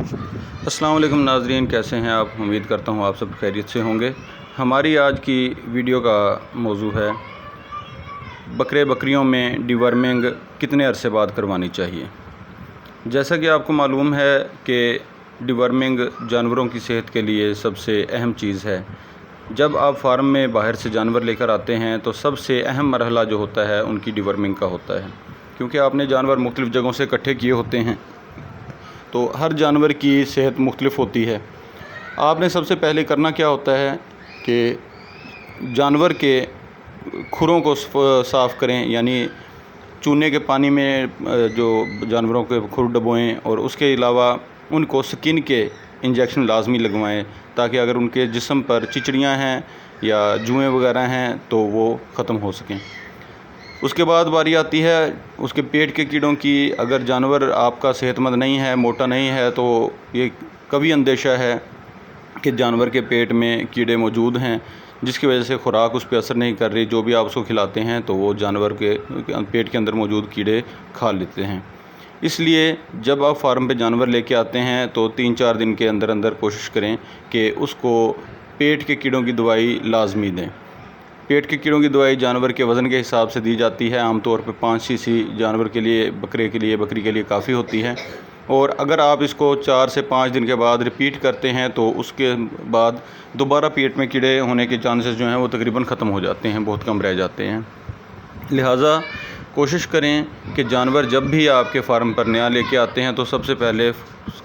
السلام علیکم ناظرین، کیسے ہیں آپ؟ امید کرتا ہوں آپ سب خیریت سے ہوں گے۔ ہماری آج کی ویڈیو کا موضوع ہے بکریوں میں ڈی ورمنگ کتنے عرصے بعد کروانی چاہیے۔ جیسا کہ آپ کو معلوم ہے کہ ڈی ورمنگ جانوروں کی صحت کے لیے سب سے اہم چیز ہے۔ جب آپ فارم میں باہر سے جانور لے کر آتے ہیں تو سب سے اہم مرحلہ جو ہوتا ہے ان کی ڈی ورمنگ کا ہوتا ہے، کیونکہ آپ نے جانور مختلف جگہوں سے اکٹھے کیے ہوتے ہیں تو ہر جانور کی صحت مختلف ہوتی ہے۔ آپ نے سب سے پہلے کرنا کیا ہوتا ہے کہ جانور کے کھروں کو صاف کریں، یعنی چونے کے پانی میں جو جانوروں کے کھر ڈبوئیں، اور اس کے علاوہ ان کو سکن کے انجیکشن لازمی لگوائیں تاکہ اگر ان کے جسم پر چچڑیاں ہیں یا جوئیں وغیرہ ہیں تو وہ ختم ہو سکیں۔ اس کے بعد باری آتی ہے اس کے پیٹ کے کیڑوں کی۔ اگر جانور آپ کا صحت مند نہیں ہے، موٹا نہیں ہے، تو یہ کبھی اندیشہ ہے کہ جانور کے پیٹ میں کیڑے موجود ہیں، جس کی وجہ سے خوراک اس پہ اثر نہیں کر رہی۔ جو بھی آپ اس کو کھلاتے ہیں تو وہ جانور کے پیٹ کے اندر موجود کیڑے کھا لیتے ہیں۔ اس لیے جب آپ فارم پہ جانور لے کے آتے ہیں تو 3-4 دن کے اندر اندر کوشش کریں کہ اس کو پیٹ کے کیڑوں کی دوائی لازمی دیں۔ پیٹ کے کیڑوں کی دوائی جانور کے وزن کے حساب سے دی جاتی ہے۔ عام طور پہ 5 cc جانور کے لیے، بکری کے لیے کافی ہوتی ہے، اور اگر آپ اس کو 4 سے 5 دن کے بعد ریپیٹ کرتے ہیں تو اس کے بعد دوبارہ پیٹ میں کیڑے ہونے کے چانسز جو ہیں وہ تقریباً ختم ہو جاتے ہیں، بہت کم رہ جاتے ہیں۔ لہٰذا کوشش کریں کہ جانور جب بھی آپ کے فارم پر نیا لے کے آتے ہیں تو سب سے پہلے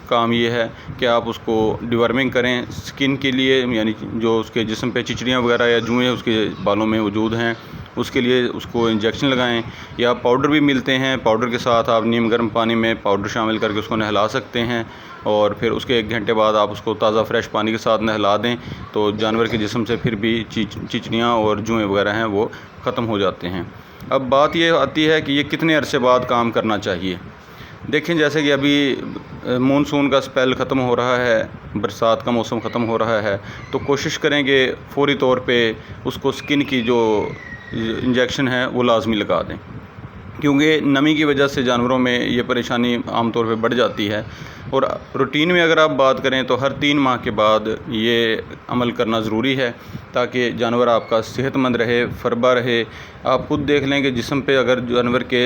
کام یہ ہے کہ آپ اس کو ڈی ورمنگ کریں سکن کے لیے، یعنی جو اس کے جسم پہ چچڑیاں وغیرہ یا جوئیں اس کے بالوں میں موجود ہیں اس کے لیے اس کو انجیکشن لگائیں، یا پاؤڈر بھی ملتے ہیں۔ پاؤڈر کے ساتھ آپ نیم گرم پانی میں پاؤڈر شامل کر کے اس کو نہلا سکتے ہیں، اور پھر اس کے 1 گھنٹے بعد آپ اس کو تازہ فریش پانی کے ساتھ نہلا دیں تو جانور کے جسم سے پھر بھی چچڑیاں اور جوئیں وغیرہ ہیں وہ ختم ہو جاتے ہیں۔ اب بات یہ آتی ہے کہ یہ کتنے عرصے بعد کام کرنا چاہیے۔ دیکھیں، جیسے کہ ابھی مونسون کا سپیل ختم ہو رہا ہے، برسات کا موسم ختم ہو رہا ہے، تو کوشش کریں کہ فوری طور پہ اس کو سکن کی جو انجیکشن ہے وہ لازمی لگا دیں، کیونکہ نمی کی وجہ سے جانوروں میں یہ پریشانی عام طور پہ بڑھ جاتی ہے۔ اور روٹین میں اگر آپ بات کریں تو ہر 3 ماہ کے بعد یہ عمل کرنا ضروری ہے تاکہ جانور آپ کا صحت مند رہے، فربا رہے۔ آپ خود دیکھ لیں کہ جسم پہ اگر جانور کے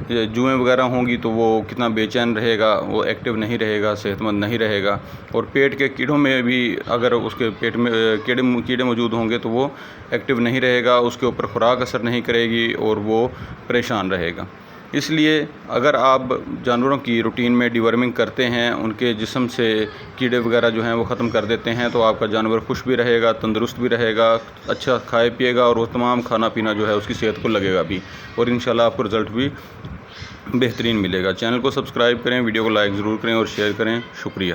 جوئیں وغیرہ ہوں گی تو وہ کتنا بے چین رہے گا، وہ ایکٹیو نہیں رہے گا، صحت مند نہیں رہے گا۔ اور پیٹ کے کیڑوں میں بھی اگر اس کے پیٹ میں کیڑے موجود ہوں گے تو وہ ایکٹیو نہیں رہے گا، اس کے اوپر خوراک اثر نہیں کرے گی اور وہ پریشان رہے گا۔ اس لیے اگر آپ جانوروں کی روٹین میں ڈی ورمنگ کرتے ہیں، ان کے جسم سے کیڑے وغیرہ جو ہیں وہ ختم کر دیتے ہیں، تو آپ کا جانور خوش بھی رہے گا، تندرست بھی رہے گا، اچھا کھائے پیے گا، اور وہ تمام کھانا پینا جو ہے اس کی صحت کو لگے گا بھی، اور انشاءاللہ آپ کو رزلٹ بھی بہترین ملے گا۔ چینل کو سبسکرائب کریں، ویڈیو کو لائک ضرور کریں اور شیئر کریں۔ شکریہ۔